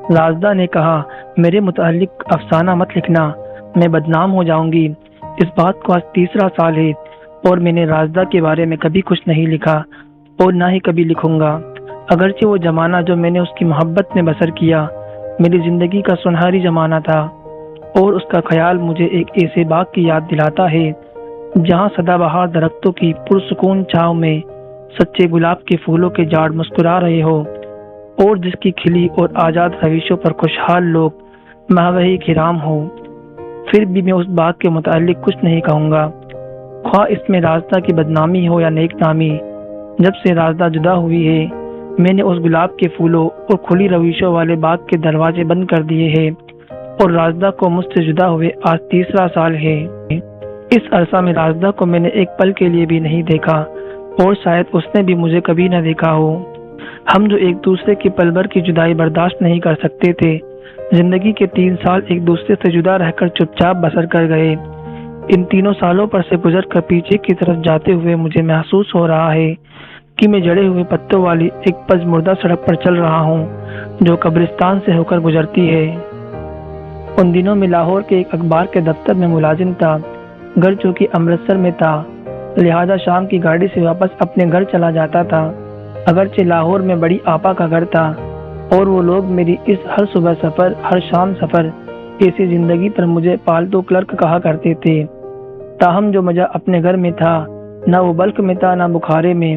رازدہ نے کہا، میرے متعلق افسانہ مت لکھنا، میں بدنام ہو جاؤں گی۔ اس بات کو آج تیسرا سال ہے اور میں نے رازدہ کے بارے میں کبھی کچھ نہیں لکھا اور نہ ہی کبھی لکھوں گا۔ اگرچہ وہ زمانہ جو میں نے اس کی محبت میں بسر کیا میری زندگی کا سنہری زمانہ تھا، اور اس کا خیال مجھے ایک ایسے باغ کی یاد دلاتا ہے جہاں سدا بہار درختوں کی پرسکون چھاؤں میں سچے گلاب کے پھولوں کے جھاڑ مسکرا رہے ہو، اور جس کی کھلی اور آزاد روشوں پر خوشحال لوگ ماہوی کرام ہو۔ پھر بھی میں اس باغ کے متعلق کچھ نہیں کہوں گا، خواہ اس میں رازدہ کی بدنامی ہو یا نیک نامی۔ جب سے رازدہ جدا ہوئی ہے میں نے اس گلاب کے پھولوں اور کھلی روشوں والے باغ کے دروازے بند کر دیے ہیں، اور رازدہ کو مجھ سے جدا ہوئے آج تیسرا سال ہے۔ اس عرصہ میں رازدہ کو میں نے ایک پل کے لیے بھی نہیں دیکھا، اور شاید اس نے بھی مجھے کبھی نہ دیکھا ہو۔ ہم جو ایک دوسرے کی پل بھر کی جدائی برداشت نہیں کر سکتے تھے، زندگی کے 3 سال ایک دوسرے سے جدا رہ کر چپ چاپ بسر کر گئے۔ ان تینوں سالوں پر سے گزر کر پیچھے کی طرف جاتے ہوئے مجھے محسوس ہو رہا ہے کہ میں جڑے ہوئے پتوں والی ایک پج مردہ سڑک پر چل رہا ہوں جو قبرستان سے ہو کر گزرتی ہے۔ ان دنوں میں لاہور کے ایک اخبار کے دفتر میں ملازم تھا، گھر جو کہ امرتسر میں تھا، لہذا شام کی گاڑی سے واپس اپنے گھر چلا جاتا تھا۔ اگرچہ لاہور میں بڑی آپا کا گھر تھا اور وہ لوگ میری اس ہر صبح سفر ہر شام سفر ایسی زندگی پر مجھے پالتو کلرک کہا کرتے تھے، تاہم جو مزہ اپنے گھر میں تھا نہ وہ بلک میں تھا نہ بخارے میں۔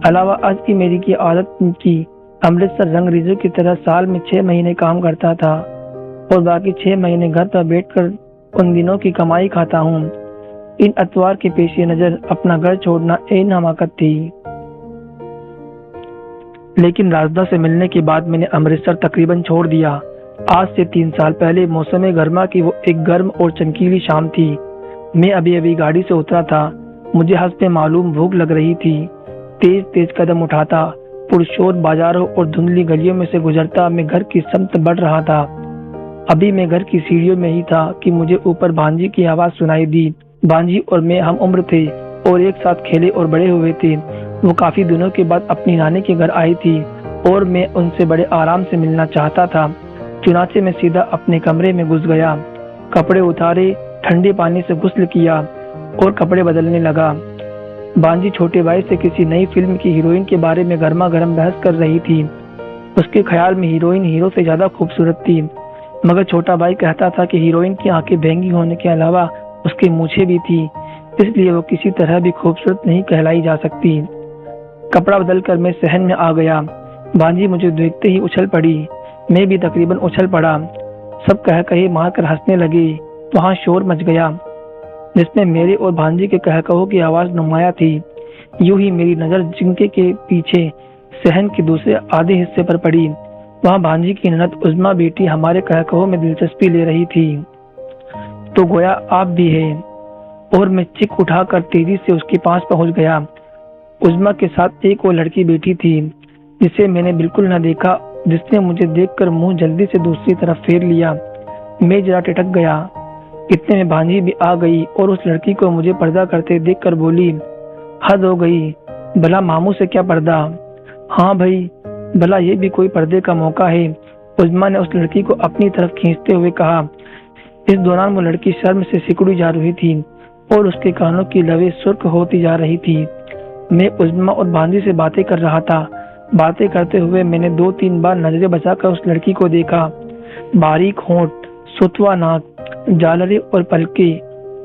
علاوہ آج کی میری کی عادت کی امرتسر رنگریزوں کی طرح سال میں 6 مہینے کام کرتا تھا اور باقی 6 مہینے گھر پر بیٹھ کر ان دنوں کی کمائی کھاتا ہوں۔ ان اتوار کے پیش نظر اپنا گھر چھوڑنا عین حماقت تھی۔ لیکن رازدہ سے ملنے کے بعد میں نے امرتسر تقریباً چھوڑ دیا۔ آج سے 3 سال پہلے موسم گرما کی وہ ایک گرم اور چمکیلی شام تھی۔ میں ابھی گاڑی سے اترا تھا، مجھے حسب معلوم بھوک لگ رہی تھی۔ تیز تیز قدم اٹھاتا پرشور بازاروں اور دھندلی گلیوں میں سے گزرتا میں گھر کی سمت بڑھ رہا تھا۔ ابھی میں گھر کی سیڑھیوں میں ہی تھا کہ مجھے اوپر بھانجی کی آواز سنائی دی۔ بھانجی اور میں ہم عمر تھے اور ایک ساتھ کھیلے اور بڑے ہوئے تھے۔ وہ کافی دنوں کے بعد اپنی نانی کے گھر آئی تھی اور میں ان سے بڑے آرام سے ملنا چاہتا تھا، چنانچہ میں سیدھا اپنے کمرے میں گھس گیا، کپڑے اتارے، ٹھنڈے پانی سے غسل کیا اور کپڑے بدلنے لگا۔ بانجی چھوٹے بھائی سے کسی نئی فلم کی ہیروئن کے بارے میں گرما گرم بحث کر رہی تھی۔ اس کے خیال میں ہیروئن ہیرو سے زیادہ خوبصورت تھی، مگر چھوٹا بھائی کہتا تھا کہ ہیروئن کی آنکھیں بہنگی ہونے کے علاوہ اس کی مونچھیں بھی تھی، اس لیے وہ کسی طرح بھی خوبصورت نہیں کہلائی جا سکتی۔ کپڑا بدل کر میں صحن میں آ گیا۔ بانجی مجھے دیکھتے ہی اچھل پڑی، میں بھی تقریباً اچھل پڑا۔ سب کہے مار کر ہنسنے لگے۔ وہاں شور مچ گیا جس میں میرے اور بانجی کے کہوں کی آواز نمایاں تھی۔ یوں ہی میری نظر جنکے کے پیچھے صحن کے دوسرے آدھے حصے پر پڑی۔ وہاں بانجی کی نند عظمیٰ بیٹی ہمارے کہوں میں دلچسپی لے رہی تھی۔ تو گویا آپ بھی ہے، اور میں چیخ اٹھا کر تیزی سے اس کے پاس پہنچ گیا۔ عظمیٰ کے ساتھ ایک اور لڑکی بیٹھی تھی جسے میں نے بالکل نہ دیکھا، جس نے مجھے دیکھ کر منہ جلدی سے دوسری طرف پھیر لیا۔ میں ذرا ٹٹک گیا۔ اتنے میں بانجی بھی آ گئی اور اس لڑکی کو مجھے پردہ کرتے دیکھ کر بولی، حد ہو گئی، بھلا ماموں سے کیا پردہ؟ ہاں بھائی، بھلا یہ بھی کوئی پردے کا موقع ہے؟ عظمیٰ نے اس لڑکی کو اپنی طرف کھینچتے ہوئے کہا۔ اس دوران وہ لڑکی شرم سے سکڑی جا رہی تھی اور اس کے کانوں کی لویں سرخ ہوتی جا رہی تھی۔ میں عظمیٰ اور بانجی سے باتیں کر رہا تھا۔ باتیں کرتے ہوئے میں نے 2-3 بار نظریں بچا کر اس لڑکی کو دیکھا۔ باریک ہونٹ، ستوا ناک، جالرے اور پلکیں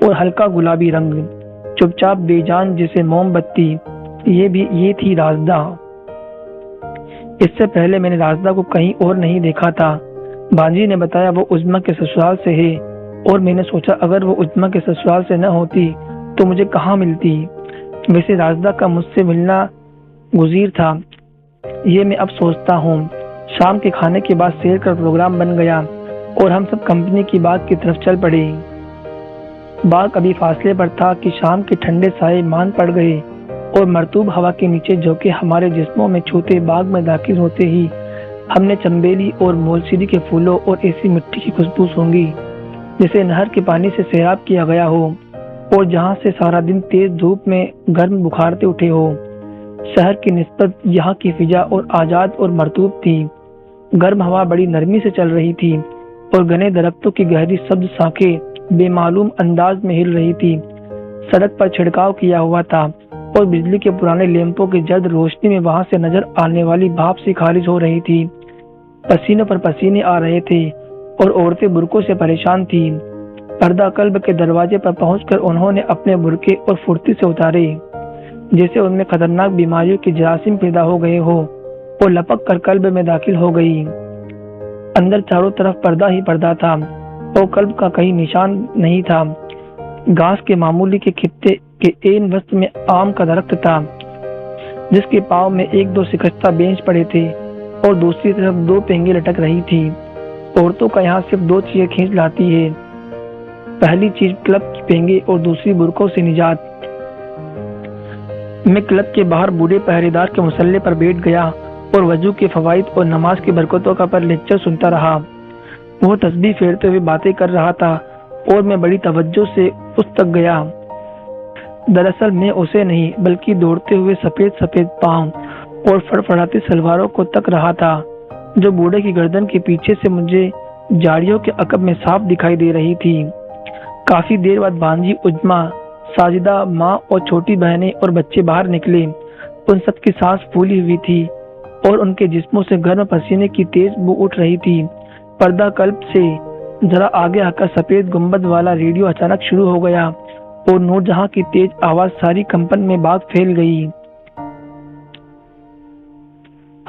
اور ہلکا گلابی رنگ، چپ چاپ بے جان جیسے موم بتی، یہ تھی رازدہ۔ اس سے پہلے میں نے رازدہ کو کہیں اور نہیں دیکھا تھا۔ بانجی نے بتایا وہ عظمیٰ کے سسرال سے ہے، اور میں نے سوچا اگر وہ عظمیٰ کے سسرال سے نہ ہوتی تو مجھے کہاں ملتی۔ ویسے رازدہ کا مجھ سے ملنا گزیر تھا، یہ میں اب سوچتا ہوں۔ شام کے کھانے کے بعد سیر کا پروگرام بن گیا اور ہم سب کمپنی کی باغ کی طرف چل پڑے۔ باغ ابھی فاصلے پر تھا کہ شام کے ٹھنڈے سائے مان پڑ گئے اور مرطوب ہوا کے نیچے جھونکے ہمارے جسموں میں چھوتے باغ میں داخل ہوتے ہی ہم نے چمبیلی اور مولسیری کے پھولوں اور ایسی مٹی کی خوشبو سونگھی جسے نہر کے پانی سے سیراب کیا گیا ہو اور جہاں سے سارا دن تیز دھوپ میں گرم بخارتے اٹھے ہو۔ شہر کی نسبت یہاں کی فضا اور آزاد اور مرطوب تھی۔ گرم ہوا بڑی نرمی سے چل رہی تھی اور گھنے درختوں کی گہری سبز شاخیں بے معلوم انداز میں ہل رہی تھی۔ سڑک پر چھڑکاؤ کیا ہوا تھا اور بجلی کے پرانے لیمپوں کی جلد روشنی میں وہاں سے نظر آنے والی بھاپ سی خارج ہو رہی تھی۔ پسینے پر پسینے آ رہے تھے اور عورتیں برقعوں سے پریشان تھیں۔ پردہ قلب کے دروازے پر پہنچ کر انہوں نے اپنے برقعے اور پھرتی سے اتارے، جیسے ان میں خطرناک بیماریوں کے جراثیم پیدا ہو گئے ہو اور لپک کر قلب میں داخل ہو گئی۔ اندر چاروں طرف پردہ ہی پردہ تھا اور قلب کا کہیں نشان نہیں تھا۔ گھاس کے معمولی کے خطے کے عین وسط میں آم کا درخت تھا، جس کے پاؤں میں ایک دو شکستہ بینچ پڑے تھے اور دوسری طرف دو پینگے لٹک رہی تھی۔ عورتوں کا یہاں صرف دو چیزیں کھینچ لاتی ہے، پہلی چیز کلب کی پینگے اور دوسری برقعوں سے نجات۔ میں کلب کے باہر بوڑھے پہرے دار کے مسلح پر بیٹھ گیا اور وضو کے فوائد اور نماز کی برکتوں کا پر لیکچر سنتا رہا۔ وہ تسبیح پھیرتے ہوئے باتیں کر رہا تھا اور میں بڑی توجہ سے اس تک گیا۔ دراصل میں اسے نہیں بلکہ دوڑتے ہوئے سفید سفید پاؤں اور فڑفڑاتی سلواروں کو تک رہا تھا، جو بوڑھے کی گردن کے پیچھے سے مجھے جاڑیوں کے عقب میں صاف دکھائی دے رہی تھی۔ کافی دیر بعد بانجی، عظما، ساجدہ، ماں اور چھوٹی بہنیں اور بچے باہر نکلے۔ ان سب کی سانس پھولی ہوئی تھی اور ان کے جسموں سے گرم پسینے کی تیز بو اٹھ رہی تھی۔ پردہ قلب سے ذرا آگے آ کر سفید گنبد والا ریڈیو اچانک شروع ہو گیا اور نور جہاں کی تیز آواز ساری کمپن میں باغ پھیل گئی۔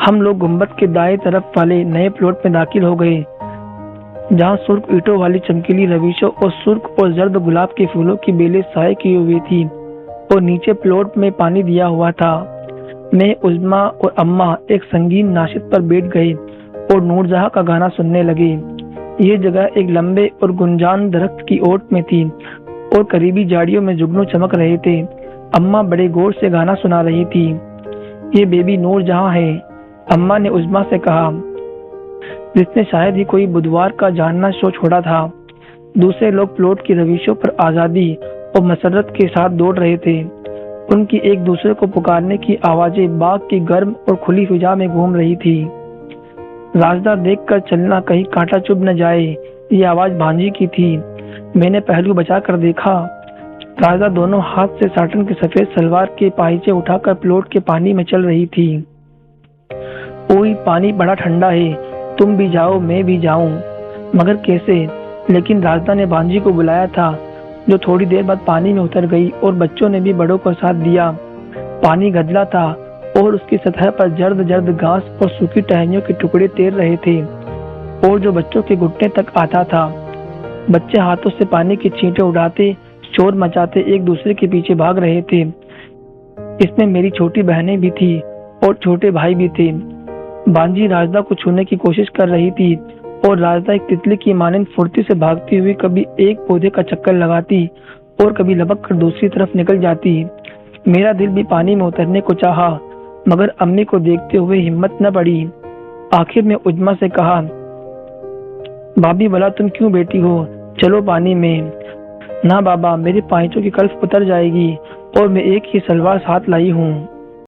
ہم لوگ گنبد کے دائیں طرف والے نئے پلاٹ میں داخل ہو گئے، جہاں سرخ اینٹوں والی چمکیلی رویشوں اور سرخ اور زرد گلاب کے پھولوں کی بیلیں سائے کیے ہوئی تھی اور نیچے پلاٹ میں پانی دیا ہوا تھا۔ میں، عظما اور اماں ایک سنگین ناشت پر بیٹھ گئے اور نور جہاں کا گانا سننے لگے۔ یہ جگہ ایک لمبے اور گنجان درخت کی اوٹ میں تھی اور قریبی جاڑیوں میں جگنو چمک رہے تھے۔ اماں بڑے غور سے گانا سنا رہی تھی۔ یہ بیبی نور جہاں ہے، اماں نے عظما سے کہا، جس نے شاید ہی کوئی بدوار کا جاننا شو چھوڑا تھا۔ دوسرے لوگ پلاٹ کی رویشوں پر آزادی اور مسرت کے ساتھ دوڑ رہے تھے۔ ان کی ایک دوسرے کو پکارنے کی آوازیں باغ کی گرم اور کھلی فضا میں گھوم رہی تھی۔ راجدہ دیکھ کر چلنا، کہیں کانٹا چبھ نہ جائے، یہ آواز بھانجی کی تھی۔ میں نے پہلو بچا کر دیکھا۔ راجدہ دونوں ہاتھ سے ساٹن کی سفید سلوار کے پائچے اٹھا کر پلاٹ کے پانی میں چل رہی تھی۔ اوئی، پانی بڑا ٹھنڈا ہے، تم بھی جاؤ، میں بھی جاؤں۔ مگر کیسے؟ لیکن راجدہ نے بھانجی کو بلایا تھا، جو تھوڑی دیر بعد پانی میں اتر گئی اور بچوں نے بھی بڑوں کو ساتھ دیا۔ پانی گدلا تھا اور اس کی سطح پر جرد جرد گھاس اور سوکھی ٹہنیوں کے ٹکڑے تیر رہے تھے اور جو بچوں کے گھٹنے تک آتا تھا۔ بچے ہاتھوں سے پانی کی چھینٹیں اڑاتے، شور مچاتے ایک دوسرے کے پیچھے بھاگ رہے تھے۔ اس میں میری چھوٹی بہنیں بھی تھی اور چھوٹے بھائی بھی تھے۔ بانجی راجدہ کو چھونے کی کوشش کر رہی تھی اور راجدہ ایک تتلی کی مانند پھرتی سے بھاگتی ہوئی کبھی ایک پودے کا چکر لگاتی اور کبھی لپک کر دوسری طرف نکل جاتی۔ میرا دل بھی پانی میں اترنے کو چاہا، مگر امی کو دیکھتے ہوئے ہمت نہ پڑی۔ آخر میں عظما سے کہا، بھابھی بھلا تم کیوں بیٹھی ہو، چلو پانی میں۔ نہ بابا، میرے پائچوں کی کلف اتر جائے گی اور میں ایک ہی سلوار ساتھ لائی ہوں۔